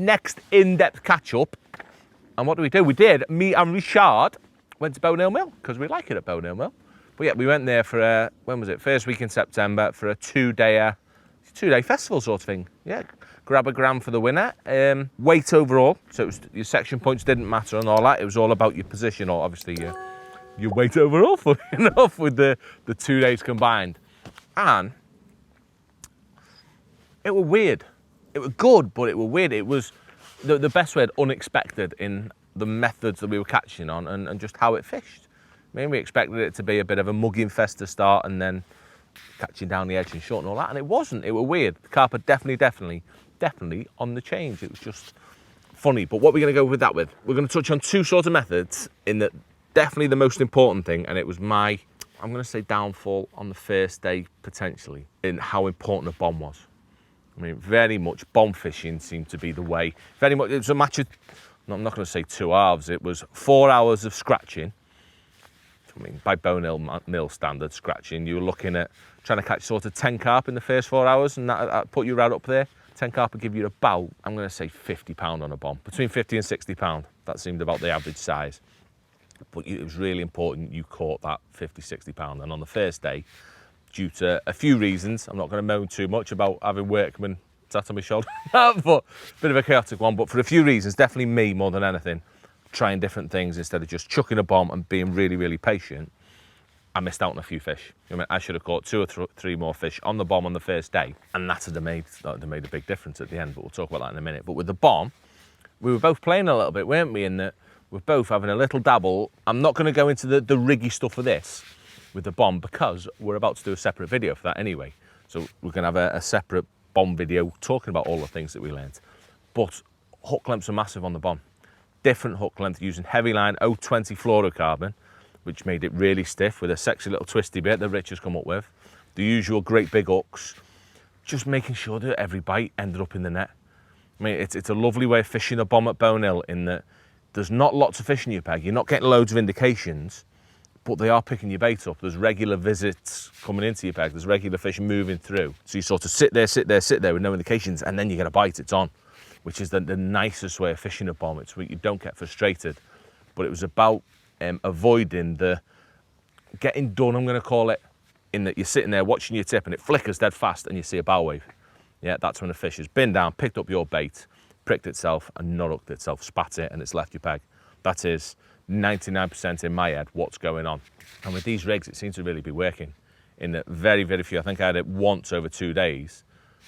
next in-depth catch-up. And what do? We did. Me and Richard went to Bonehill Mill because we like it at Bonehill Mill. But yeah, we went there for a, when was it? First week in September for a two-day festival sort of thing. Yeah, grab a gram for the winner. Weight overall, so it was, your section points didn't matter and all that. It was all about your position or obviously your weight overall, funny enough, with the 2 days combined. And it was weird. It was good, but it was weird. It was the best word, unexpected in the methods that we were catching on and just how it fished. I mean, we expected it to be a bit of a mugging fest to start and then catching down the edge and short and all that, and it wasn't. It was weird. The carp are definitely on the change. It was just funny. But what we're going to go with that with, we're going to touch on two sort of methods in that definitely the most important thing, and it was my, I'm going to say downfall on the first day potentially, in how important a bomb was. I mean, very much bomb fishing seemed to be the way. Very much, it was a match of, I'm not going to say 2 halves, it was 4 hours of scratching. I mean, by Bonehill Mill standard scratching, you were looking at trying to catch sort of 10 carp in the first 4 hours, and that put you right up there. 10 carp would give you about, I'm going to say £50 on a bomb, between 50 and £60. That seemed about the average size. But it was really important you caught that 50, £60. And on the first day, due to a few reasons, I'm not going to moan too much about having workmen sat on my shoulder, but a bit of a chaotic one. But for a few reasons, definitely me more than anything, trying different things instead of just chucking a bomb and being really, really patient, I missed out on a few fish. I mean, I should have caught 2 or 3 more fish on the bomb on the first day, and that would have made a big difference at the end, but we'll talk about that in a minute. But with the bomb, we were both playing a little bit, weren't we, in that we're both having a little dabble. I'm not going to go into the riggy stuff of this with the bomb because we're about to do a separate video for that anyway. So we're going to have a separate bomb video talking about all the things that we learned. But hook lengths are massive on the bomb. Different hook length using heavy line 020 fluorocarbon, which made it really stiff with a sexy little twisty bit that Rich has come up with. The usual great big hooks, just making sure that every bite ended up in the net. I mean, it's a lovely way of fishing a bomb at Bonehill in that there's not lots of fish in your peg. You're not getting loads of indications, but they are picking your bait up. There's regular visits coming into your peg. There's regular fish moving through. So you sort of sit there with no indications, and then you get a bite, it's on, which is the nicest way of fishing a bomb. It's where you don't get frustrated. But it was about avoiding the getting done, I'm going to call it, in that you're sitting there watching your tip and it flickers dead fast and you see a bow wave. Yeah, that's when the fish has been down, picked up your bait, pricked itself and not hooked itself, spat it and it's left your peg. That is 99% in my head what's going on. And with these rigs, it seems to really be working. In that very, very few, I think I had it once over 2 days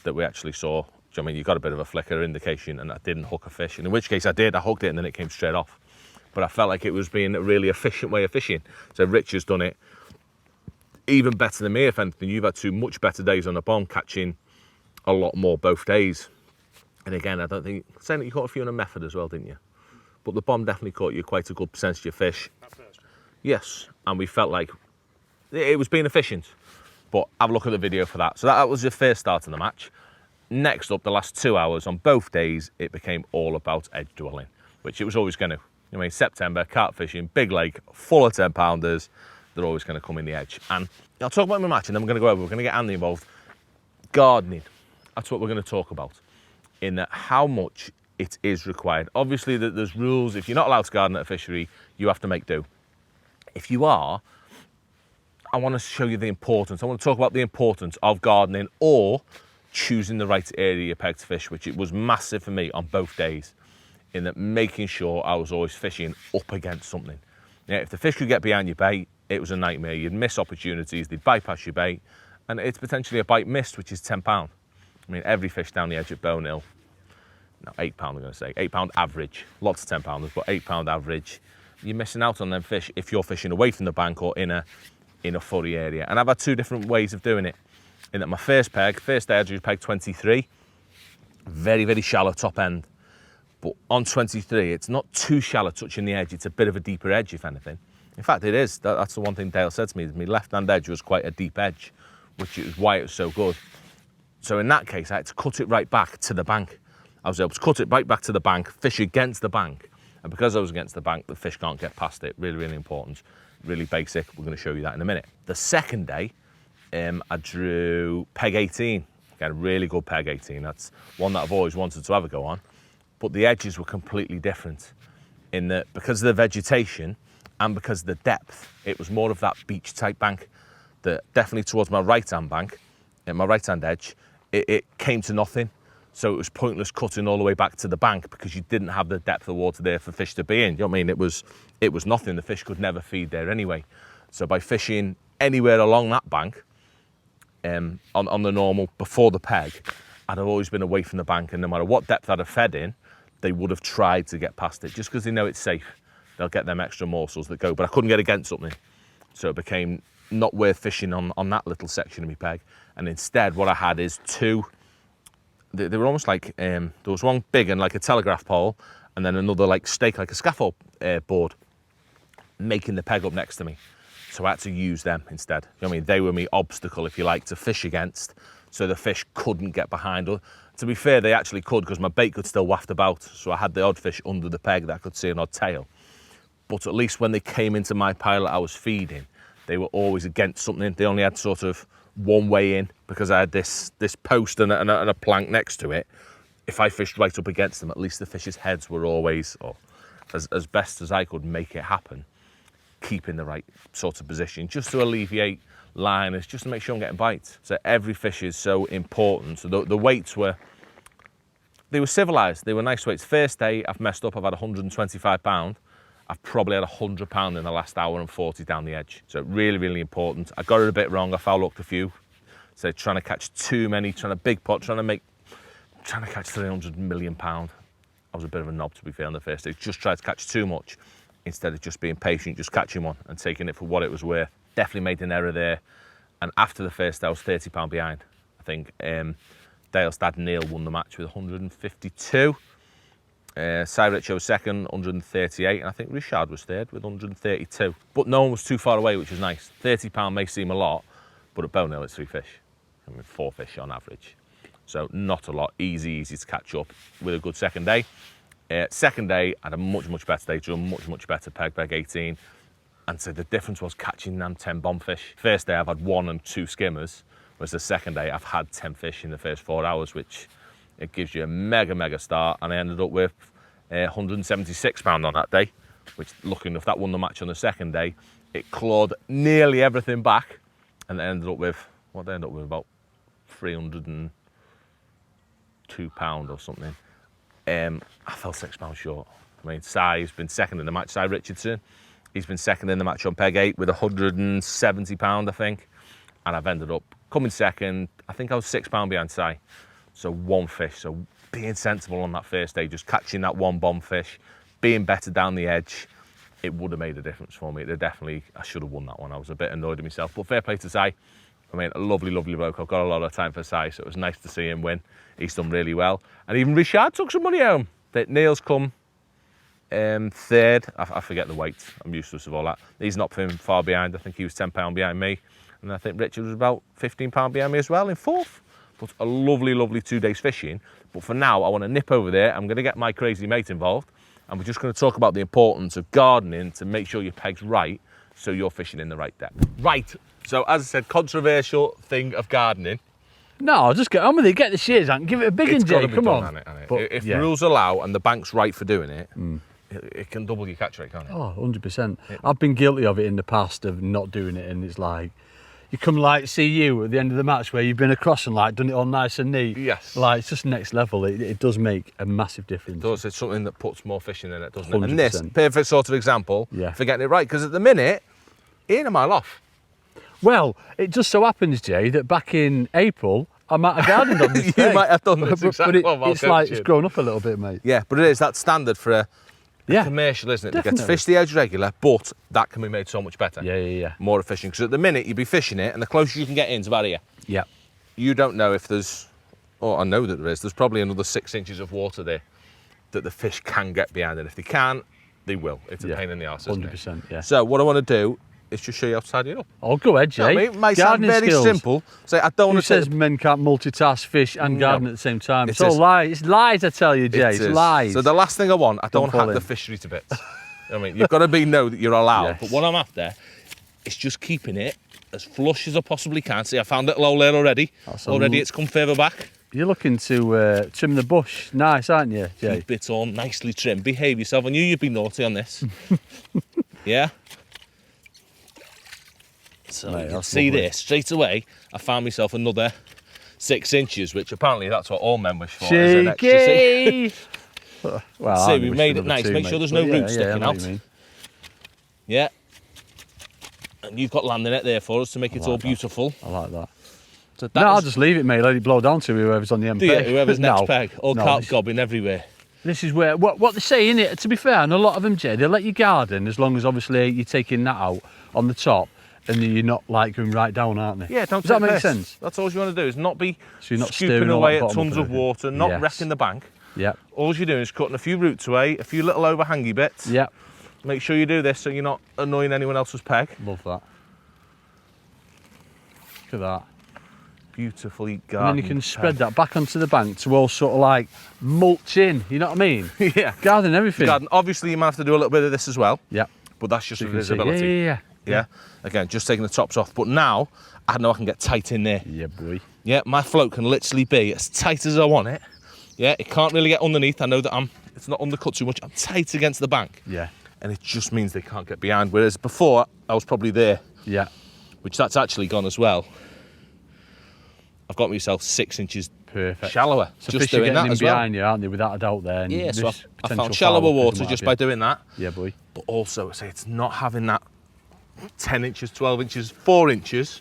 that we actually saw, I mean, you got a bit of a flicker indication and I didn't hook a fish. And in which case I did, I hooked it and then it came straight off. But I felt like it was being a really efficient way of fishing. So Rich has done it even better than me, if anything. You've had 2 much better days on the bomb, catching a lot more both days. And again, I don't think, saying that you caught a few on a method as well, didn't you? But the bomb definitely caught you quite a good percentage of fish. At first. Yes, and we felt like it was being efficient. But have a look at the video for that. So that was the first start of the match. Next up, the last 2 hours on both days, it became all about edge dwelling, which it was always going to. I mean, September, carp fishing, big lake, full of 10-pounders. They're always going to come in the edge. And I'll talk about my match and then we're going to go over. We're going to get Andy involved. Gardening. That's what we're going to talk about. In that how much it is required. Obviously, there's rules. If you're not allowed to garden at a fishery, you have to make do. If you are, I want to show you the importance. I want to talk about the importance of gardening or choosing the right area of peg to fish, which it was massive for me on both days. In that making sure I was always fishing up against something. Yeah, if the fish could get behind your bait, it was a nightmare. You'd miss opportunities, they'd bypass your bait, and it's potentially a bite missed, which is £10. I mean, every fish down the edge at Bonehill, no, £8 I'm going to say, £8 average, lots of 10-pounders, but £8 average. You're missing out on them fish if you're fishing away from the bank or in a furry area. And I've had 2 different ways of doing it. In that my first day I drew peg 23, very, very shallow top end. But on 23, it's not too shallow touching the edge. It's a bit of a deeper edge, if anything. In fact, it is. That's the one thing Dale said to me. My left-hand edge was quite a deep edge, which is why it was so good. So in that case, I had to cut it right back to the bank. I was able to cut it right back to the bank, fish against the bank. And because I was against the bank, the fish can't get past it. Really, really important. Really basic. We're going to show you that in a minute. The second day, I drew peg 18. Got a really good peg 18. That's one that I've always wanted to have a go on. but the edges were completely different in that because of the vegetation and because of the depth, it was more of that beach type bank that definitely towards my right-hand bank, my right-hand edge, it came to nothing. So it was pointless cutting all the way back to the bank because you didn't have the depth of water there for fish to be in. You know what I mean? It was nothing. The fish could never feed there anyway. So by fishing anywhere along that bank, on the normal before the peg, I'd have always been away from the bank, and no matter what depth I'd have fed in, they would have tried to get past it. Just because they know it's safe, they'll get them extra morsels that go. But I couldn't get against something, so it became not worth fishing on that little section of my peg. And instead, what I had is two. They were almost like there was one big and like a telegraph pole, and then another like stake, like a scaffold board, making the peg up next to me. So I had to use them instead. You know what I mean? They were my obstacle, if you like, to fish against, so the fish couldn't get behind. To be fair, they actually could, because my bait could still waft about, so I had the odd fish under the peg that I could see an odd tail. But at least when they came into my pile that I was feeding, they were always against something. They only had sort of one way in, because I had this post and a plank next to it. If I fished right up against them, at least the fish's heads were always, or as best as I could make it happen, keep in the right sort of position, just to alleviate liners, just to make sure I'm getting bites. So every fish is so important. So the weights were civilised. They were nice weights. First day, I've messed up. I've had 125 pound. I've probably had 100 pound in the last hour and 40 down the edge. So really, really important. I got it a bit wrong. I foul-hooked a few. So trying to catch too many, trying to big pot, trying to catch 300 million pound. I was a bit of a knob, to be fair, on the first day. Just tried to catch too much instead of just being patient, just catching one and taking it for what it was worth. Definitely made an error there. And after the first day, I was 30 pound behind. I think Dale's dad Neil won the match with 152. Cy Rich was second, 138, and I think Richard was third with 132. But no one was too far away, which was nice. £30 may seem a lot, but at Bonehill it's 3 fish. I mean, 4 fish on average. So not a lot, easy to catch up with a good second day. Second day, I had a much better day, drew a much better peg 18. And so the difference was catching them 10 bomb fish. First day I've had 1 and 2 skimmers, whereas the second day I've had 10 fish in the first 4 hours, which it gives you a mega start. And I ended up with £176 on that day, which, lucky enough, that won the match on the second day. It clawed nearly everything back, and they ended up with, what they ended up with, about £302 or something. I fell £6 short. I mean, Cy's been second in the match, Cy Richardson. He's been second in the match on peg 8 with £170, I think. And I've ended up coming second. I think I was £6 behind Cy. So 1 fish. So being sensible on that first day, just catching that 1 bomb fish, being better down the edge, it would have made a difference for me. I should have won that one. I was a bit annoyed at myself. But fair play to Cy. I mean, a lovely bloke. I've got a lot of time for Cy, so it was nice to see him win. He's done really well. And even Richard took some money home. Neil's come third. I forget the weight. I'm useless of all that. He's not been far behind. I think he was £10 behind me. And I think Richard was about £15 behind me as well in fourth. But a lovely 2 days fishing. But for now, I want to nip over there. I'm going to get my crazy mate involved. And we're just going to talk about the importance of gardening to make sure your peg's right, so you're fishing in the right depth. Right. So as I said, controversial thing of gardening. No, just get on with it. Get the shears out and give it a big one, Jay. Come on. But, if the rules allow and the bank's right for doing it, it can double your catch rate, can't it? Oh, 100%. I've been guilty of it in the past, of not doing it, and it's like, you come like see you at the end of the match where you've been across and like done it all nice and neat. Yes. Like, it's just next level. It does make a massive difference. It does. It's something that puts more fishing in it, doesn't 100%. it? And this, perfect sort of example for getting it right. Because at the minute, he ain't a mile off. Well, it just so happens, Jay, that back in April, I might have gardened on this You peg. might have done this, exactly. It's like it's grown up a little bit, mate. Yeah, but it is. That's standard for a commercial, isn't it? Definitely. It gets fished the edge regular, but that can be made so much better. Yeah. More efficient. Because at the minute, you'd be fishing it, and the closer you can get in, it's about here. Yeah. You don't know if there's, I know that there is, there's probably another 6 inches of water there that the fish can get behind. And if they can, they will. It's a pain in the arse, isn't 100%, it? yeah. So what I want to do is just show you how to tidy it up. Oh, go ahead, Jay. You know what I mean? It might sound very skills. simple. So I don't want Who to says men can't multitask, fish and garden at the same time? It's It all is. lies. It's lies, I tell you, Jay. It's lies. So the last thing I want, I don't want to fall hack the in. fishery to bits. I mean, you've got to know that you're allowed. Yes. But what I'm after is just keeping it as flush as I possibly can. See, I found a little hole there already. That's Already it's come further back. You're looking to trim the bush. Nice, aren't you, Jay? Keep it all nicely trimmed. Behave yourself. I knew you'd be naughty on this. Yeah? So Mate, you can that's see lovely. this. Straight away, I found myself another 6 inches, which apparently that's what all men wish for. Is an extra Cheeky! Well, See, I we've wish made for it nice. another two, Make sure mate, there's but no roots I sticking know what out. you mean. Yeah. And you've got landing net there for us to make it all beautiful. I like that. So that No, I'll is- just leave it, mate. Let it blow down to whoever's on the end do you? peg. Whoever's next No. peg. All No, carp this- gobbing everywhere. This is where what they say, innit? To be fair, and a lot of them, Jay, they let you garden as long as obviously you're taking that out on the top, and you're not like going right down, aren't they? Yeah, don't Does that take make this. sense? That's all you want to do is not be So you're not scooping stirring all away that at bottom tons up of and everything. water, not Yes. wrecking the bank. Yep. All you're doing is cutting a few roots away, a few little overhangy bits. Yep. Make sure you do this so you're not annoying anyone else's peg. Love that. Look at that. Beautifully And garden. then you can spread that back onto the bank to all sort of like mulch in. You know what I mean? Yeah. Garden everything. Garden. Obviously, you might have to do a little bit of this as well, Yep. but that's just So for you can see. visibility. Yeah. Yeah. Again, just taking the tops off. But now, I know I can get tight in there. Yeah, boy. Yeah, my float can literally be as tight as I want it. Yeah, it can't really get underneath. I know that it's not undercut too much. I'm tight against the bank. Yeah. And it just means they can't get behind. Whereas before, I was probably there, Yeah. which that's actually gone as well. I've got myself 6 inches Perfect. shallower. So just fish are doing getting that in as well. behind you, aren't they, without a doubt there. And Yeah, so this I potential found shallower foul could water come just out by of you. doing that. Yeah, boy. But also, say it's not having that 10 inches, 12 inches, 4 inches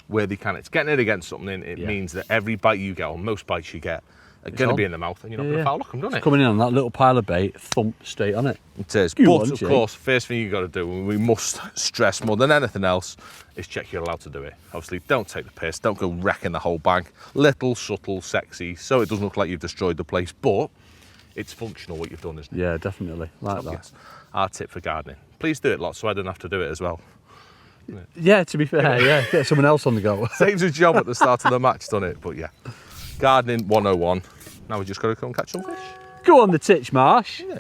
where they can. It's getting it against something. It Yeah. means that every bite you get, or most bites you get, are going to on. be in the mouth and you're not Yeah, going to yeah. foul. Look, I'm done it. Coming in on that little pile of bait, thump straight on it. It is. You But want, of Jake. course, first thing you've got to do, and we must stress more than anything else, is check you're allowed to do it. Obviously, don't take the piss. Don't go wrecking the whole bank. Little, subtle, sexy, so it doesn't look like you've destroyed the place, but it's functional what you've done, isn't it? Yeah, definitely. Like So, that. yes, our tip for gardening. Please do it lots so I don't have to do it as well. Yeah, to be fair, yeah. Get someone else on the go. Saves a job at the start of the match, doesn't it? But yeah, gardening 101. Now we just got to come catch some fish. Go on the Titchmarsh. Yeah.